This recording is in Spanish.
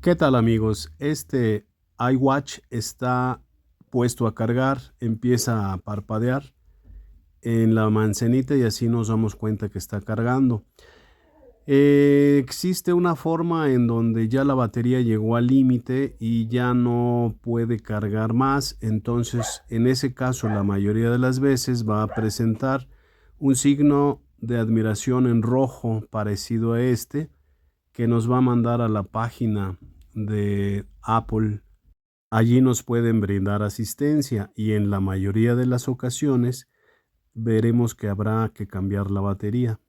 ¿Qué tal amigos? Este iWatch está puesto a cargar, empieza a parpadear en la manzanita y así nos damos cuenta que está cargando. Existe una forma en donde ya la batería llegó al límite y ya no puede cargar más, entonces en ese caso la mayoría de las veces va a presentar un signo de admiración en rojo parecido a este que nos va a mandar a la página de Apple. Allí nos pueden brindar asistencia y en la mayoría de las ocasiones veremos que habrá que cambiar la batería.